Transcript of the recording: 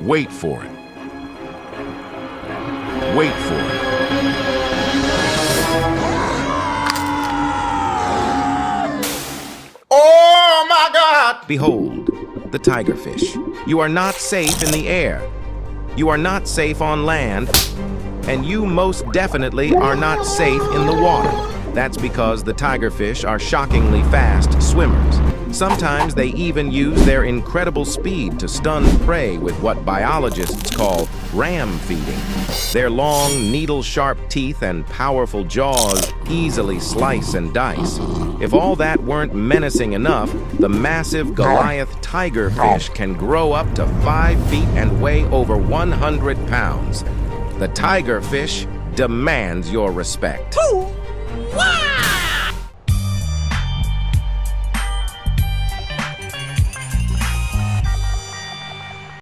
Wait for it. Wait for it. Oh my God! Behold, the tigerfish. You are not safe in the air. You are not safe on land. And you most definitely are not safe in the water. That's because the tigerfish are shockingly fast swimmers. Sometimes they even use their incredible speed to stun prey with what biologists call ram feeding. Their long, needle-sharp teeth and powerful jaws easily slice and dice. If all that weren't menacing enough, the massive Goliath tigerfish can grow up to 5 feet and weigh over 100 pounds. The tigerfish demands your respect. Wow!